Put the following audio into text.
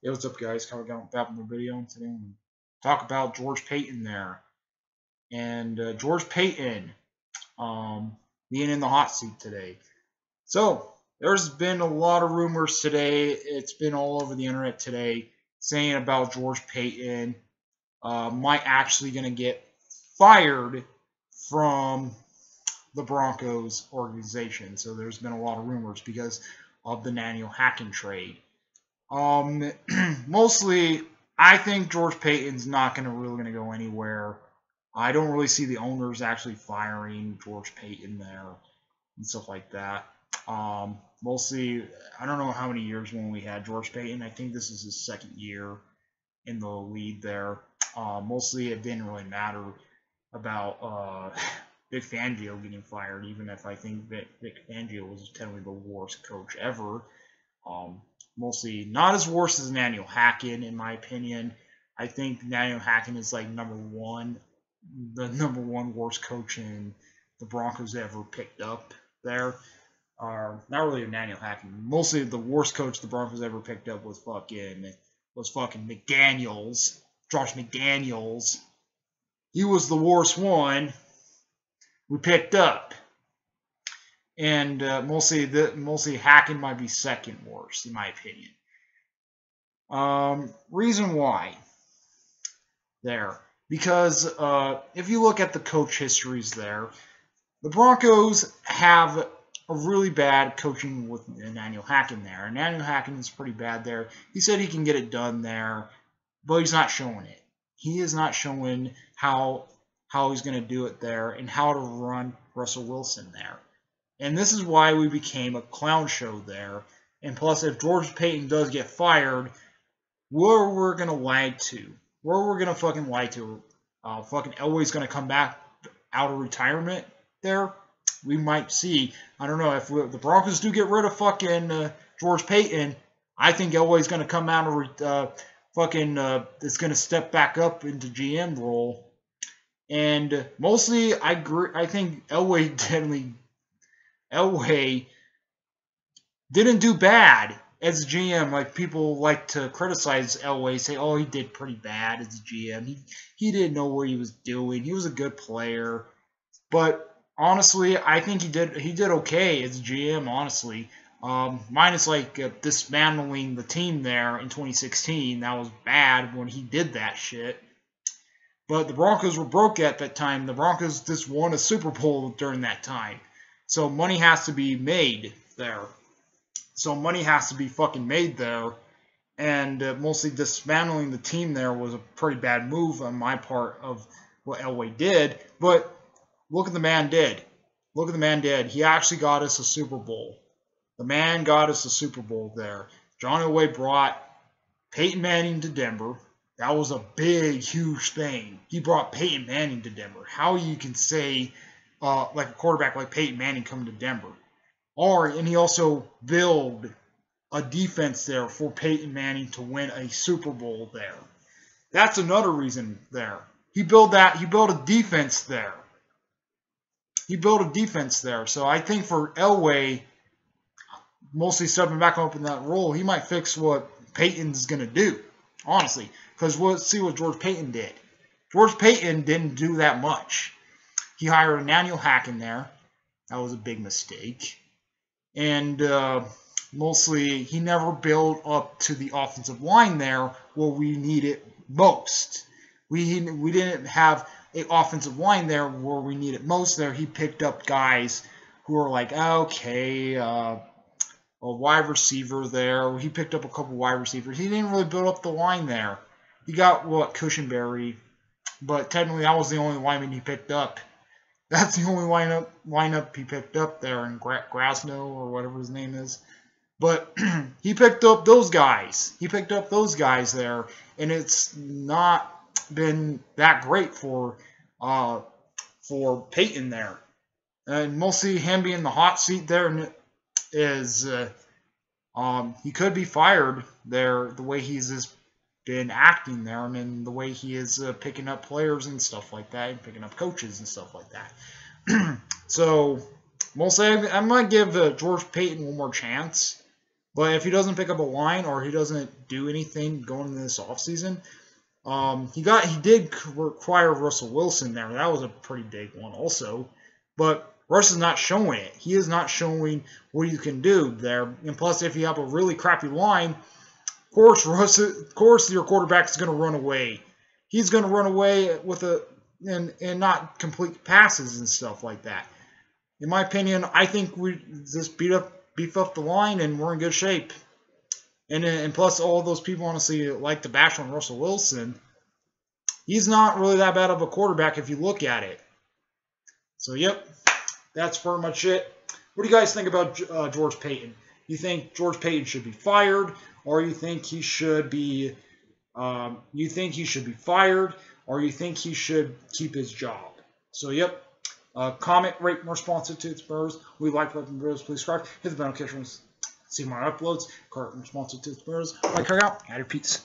Hey, what's up, guys? Coming out back with a video, and today I'm going to talk about George Peyton there. And George Peyton being in the hot seat today. So, there's been a lot of rumors today. It's been all over the internet today saying about George Peyton might actually going to get fired from the Broncos organization. So, there's been a lot of rumors because of the Daniel Hacken trade. Mostly, I think George Payton's not really going to go anywhere. I don't really see the owners actually firing George Payton there and stuff like that. Mostly, I don't know how many years when we had George Payton. I think this is his second year in the lead there. Mostly, it didn't really matter about Vic Fangio getting fired, even if I think that Vic Fangio was technically the worst coach ever. Mostly not as worse as Daniel Hacken, in my opinion. I think Daniel Hacken is like the number one worst coach in the Broncos ever picked up there. Not really Daniel Hacken. Mostly the worst coach the Broncos ever picked up was fucking McDaniels, Josh McDaniels. He was the worst one we picked up. And mostly Hacken might be second worst, in my opinion. Reason why there. Because if you look at the coach histories there, the Broncos have a really bad coaching with Daniel Hacken there. And Daniel Hacken is pretty bad there. He said he can get it done there, but he's not showing it. He is not showing how he's going to do it there and how to run Russell Wilson there. And this is why we became a clown show there. And plus, if George Payton does get fired, we're going to lie to. We're going to fucking lie to. Fucking Elway's going to come back out of retirement there. We might see. I don't know. If the Broncos do get rid of fucking George Payton, I think Elway's going to come out of is going to step back up into GM role. And mostly, I think Elway didn't do bad as a GM. Like, people like to criticize Elway, say, oh, he did pretty bad as a GM. He didn't know what he was doing. He was a good player. But honestly, I think he did okay as a GM, honestly. Minus like dismantling the team there in 2016. That was bad when he did that shit. But the Broncos were broke at that time. The Broncos just won a Super Bowl during that time. So money has to be made there. So money has to be fucking made there. And mostly dismantling the team there was a pretty bad move on my part of what Elway did. But look what the man did. Look what the man did. He actually got us a Super Bowl. The man got us a Super Bowl there. John Elway brought Peyton Manning to Denver. That was a big, huge thing. He brought Peyton Manning to Denver. How you can say like a quarterback like Peyton Manning come to Denver. And he also built a defense there for Peyton Manning to win a Super Bowl there. That's another reason there. He built a defense there. So I think for Elway, mostly stepping back up in that role, he might fix what Peyton's going to do, honestly. Because let's see what George Payton did. George Payton didn't do that much. He hired Daniel Hacken there. That was a big mistake. And mostly, he never built up to the offensive line there where we need it most. We didn't have an offensive line there where we need it most there. He picked up guys who are like, okay, a wide receiver there. He picked up a couple wide receivers. He didn't really build up the line there. He got, Cushenberry. But technically, that was the only lineman he picked up. That's the only lineup he picked up there in Grasno or whatever his name is. But he picked up those guys. He picked up those guys there, and it's not been that great for Peyton there. And mostly him being the hot seat there is he could be fired there the way he's just been acting there. I mean, the way he is picking up players and stuff like that, and picking up coaches and stuff like that. So, mostly I might give George Payton one more chance. But if he doesn't pick up a line or he doesn't do anything going into this offseason, he did require Russell Wilson there. That was a pretty big one also. But Russ is not showing it. He is not showing what he can do there. And plus, if you have a really crappy line, of course, your quarterback is going to run away. He's going to run away with and not complete passes and stuff like that. In my opinion, I think we just beef up the line and we're in good shape. And plus, all those people honestly like to bash on Russell Wilson. He's not really that bad of a quarterback if you look at it. So, yep, that's pretty much it. What do you guys think about George Peyton? You think George Peyton should be fired, or you think he should be fired, or you think he should keep his job? So, yep. Comment, rate, and responsive to Spurs. We like the Spurs. Please subscribe. Hit the bell notifications. See my uploads. Comment, responsive to Spurs. Like, check out. Add your peace.